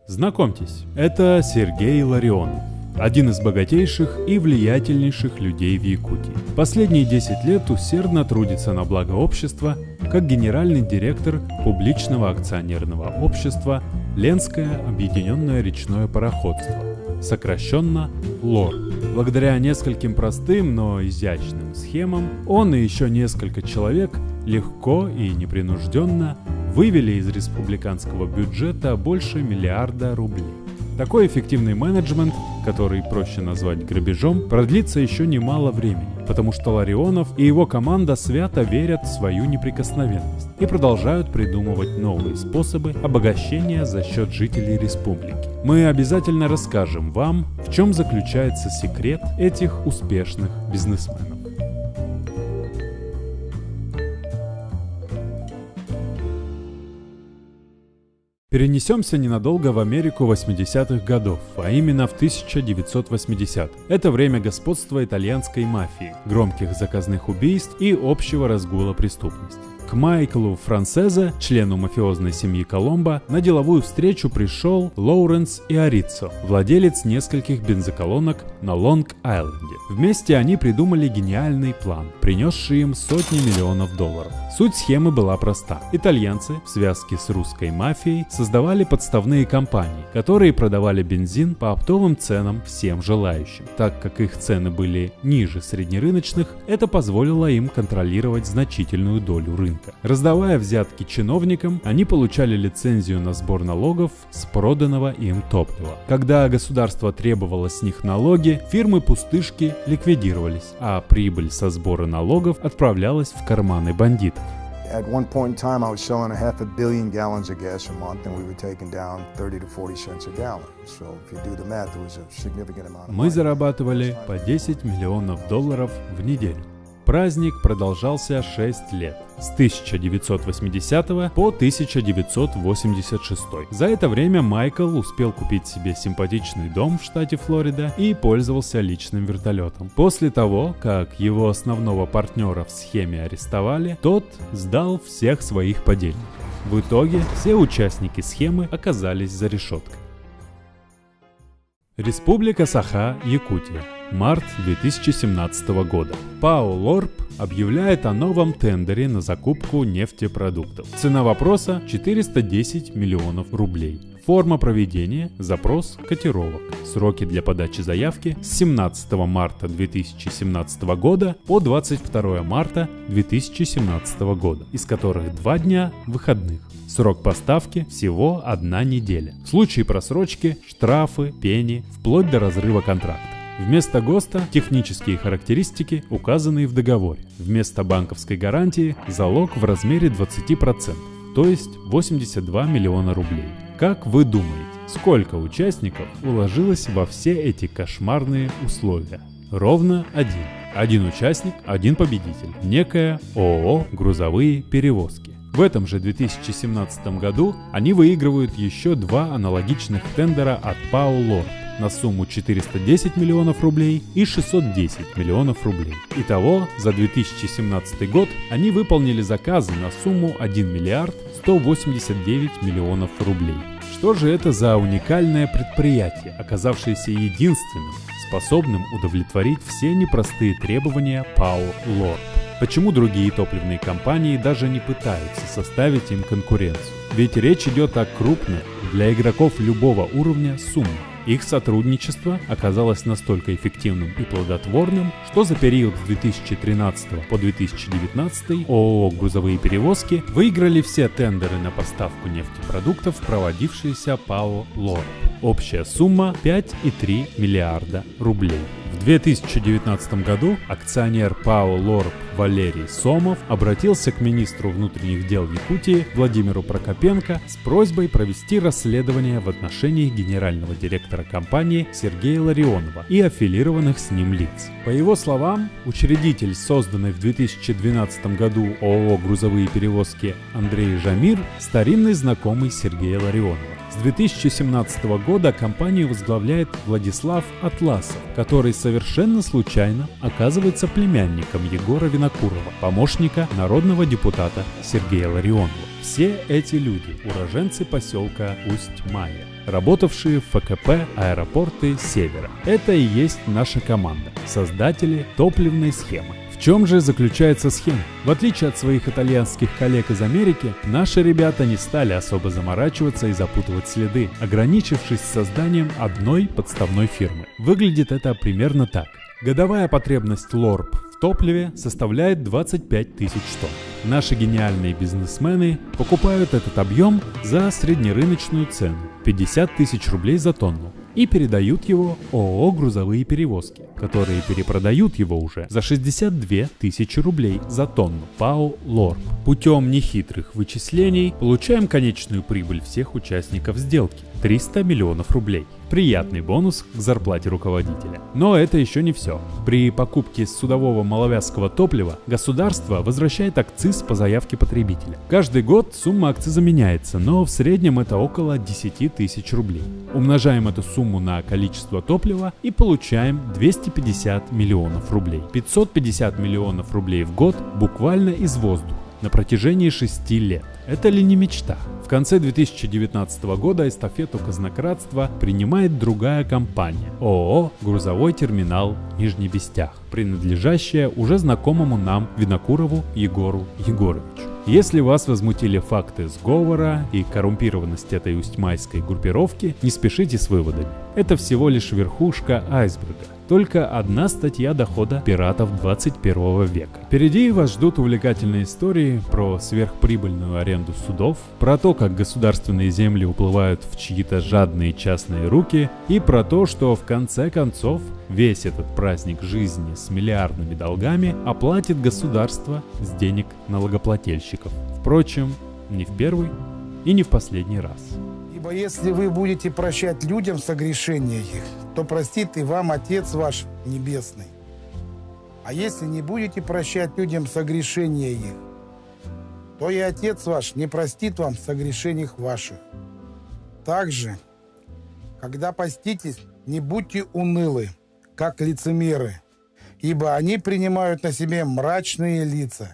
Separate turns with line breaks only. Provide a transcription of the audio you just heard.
Знакомьтесь, это Сергей Ларионов, один из богатейших и влиятельнейших людей в Якутии. Последние 10 лет усердно трудится на благо общества как генеральный директор публичного акционерного общества Ленское объединенное речное пароходство, сокращенно ЛОР. Благодаря нескольким простым, но изящным схемам он и еще несколько человек легко и непринужденно вывели из республиканского бюджета больше миллиарда рублей. Такой эффективный менеджмент, который проще назвать грабежом, продлится еще немало времени, потому что Ларионов и его команда свято верят в свою неприкосновенность и продолжают придумывать новые способы обогащения за счет жителей республики. Мы обязательно расскажем вам, в чем заключается секрет этих успешных бизнесменов. Перенесемся ненадолго в Америку 80-х годов, а именно в 1980. Это время господства итальянской мафии, громких заказных убийств и общего разгула преступности. К Майклу Франсезе, члену мафиозной семьи Коломбо, на деловую встречу пришел Лоуренс Иорриццо, владелец нескольких бензоколонок на Лонг-Айленде. Вместе они придумали гениальный план, принесший им сотни миллионов долларов. Суть схемы была проста. Итальянцы в связке с русской мафией создавали подставные компании, которые продавали бензин по оптовым ценам всем желающим. Так как их цены были ниже среднерыночных, это позволило им контролировать значительную долю рынка. Раздавая взятки чиновникам, они получали лицензию на сбор налогов с проданного им топлива. Когда государство требовало с них налоги, фирмы-пустышки ликвидировались, а прибыль со сбора налогов отправлялась в карманы бандитов.
At one point in time, I was selling 500 million gallons of gas a month, and we were taking down 30 to 40 cents a gallon. So if you do the math, it was a significant amount of money.
Мы зарабатывали по 10 миллионов долларов в неделю. Праздник продолжался 6 лет, с 1980 по 1986. За это время Майкл успел купить себе симпатичный дом в штате Флорида и пользовался личным вертолетом. После того, как его основного партнера в схеме арестовали, тот сдал всех своих подельников. В итоге все участники схемы оказались за решеткой. Республика Саха, Якутия. Март 2017 года. ПАО «Лорп» объявляет о новом тендере на закупку нефтепродуктов. Цена вопроса – 410 миллионов рублей. Форма проведения – запрос котировок. Сроки для подачи заявки с 17 марта 2017 года по 22 марта 2017 года, из которых 2 дня выходных. Срок поставки всего 1 неделя. В случае просрочки – штрафы, пени, вплоть до разрыва контракта. Вместо ГОСТа – технические характеристики, указанные в договоре. Вместо банковской гарантии – залог в размере 20%, то есть 82 миллиона рублей. Как вы думаете, сколько участников уложилось во все эти кошмарные условия? Ровно один. Один участник, один победитель. Некая ООО «Грузовые перевозки». В этом же 2017 году они выигрывают еще 2 аналогичных тендера от ПАО «Лорп» на сумму 410 миллионов рублей и 610 миллионов рублей. Итого, за 2017 год они выполнили заказы на сумму 1 миллиард 189 миллионов рублей. Что же это за уникальное предприятие, оказавшееся единственным, способным удовлетворить все непростые требования ПАО «Лорп»? Почему другие топливные компании даже не пытаются составить им конкуренцию? Ведь речь идет о крупных, для игроков любого уровня, суммах. Их сотрудничество оказалось настолько эффективным и плодотворным, что за период с 2013 по 2019 ООО «Грузовые перевозки» выиграли все тендеры на поставку нефтепродуктов, проводившиеся ПАО «Лорп». Общая сумма 5,3 миллиарда рублей. В 2019 году акционер ПАО «Лорп» Валерий Сомов обратился к министру внутренних дел Якутии Владимиру Прокопенко с просьбой провести расследование в отношении генерального директора компании Сергея Ларионова и аффилированных с ним лиц. По его словам, учредитель созданной в 2012 году ООО «Грузовые перевозки» Андрей Жамир – старинный знакомый Сергея Ларионова. С 2017 года компанию возглавляет Владислав Атласов, который совершенно случайно оказывается племянником Егора Винокурова, помощника народного депутата Сергея Ларионова. Все эти люди – уроженцы поселка Усть-Майя, работавшие в ФКП «Аэропорты Севера». Это и есть наша команда, создатели топливной схемы. В чем же заключается схема? В отличие от своих итальянских коллег из Америки, наши ребята не стали особо заморачиваться и запутывать следы, ограничившись созданием одной подставной фирмы. Выглядит это примерно так. Годовая потребность Лорб в топливе составляет 25 тысяч тонн. Наши гениальные бизнесмены покупают этот объем за среднерыночную цену – 50 тысяч рублей за тонну и передают его ООО «Грузовые перевозки», которые перепродают его уже за 62 тысячи рублей за тонну ПАО «Лорб». Путем нехитрых вычислений получаем конечную прибыль всех участников сделки – 300 миллионов рублей. Приятный бонус к зарплате руководителя. Но это еще не все. При покупке судового маловязского топлива государство возвращает акциз по заявке потребителя. Каждый год сумма акциза меняется, но в среднем это около 10 тысяч рублей. Умножаем эту сумму на количество топлива и получаем 250 миллионов рублей. 550 миллионов рублей в год буквально из воздуха на протяжении 6 лет. Это ли не мечта? В конце 2019 года эстафету казнократства принимает другая компания – ООО «Грузовой терминал Нижний Бестях», принадлежащая уже знакомому нам Винокурову Егору Егоровичу. Если вас возмутили факты сговора и коррумпированность этой усть-майской группировки, не спешите с выводами. Это всего лишь верхушка айсберга. Только одна статья дохода пиратов 21 века. Впереди вас ждут увлекательные истории про сверхприбыльную аренду судов, про то, как государственные земли уплывают в чьи-то жадные частные руки, и про то, что в конце концов весь этот праздник жизни с миллиардными долгами оплатит государство с денег налогоплательщиков. Впрочем, не в первый и не в последний раз.
Ибо если вы будете прощать людям согрешения их, то простит и вам Отец ваш Небесный. А если не будете прощать людям согрешения их, то и Отец ваш не простит вам согрешений ваших. Также, когда поститесь, не будьте унылы, как лицемеры, ибо они принимают на себе мрачные лица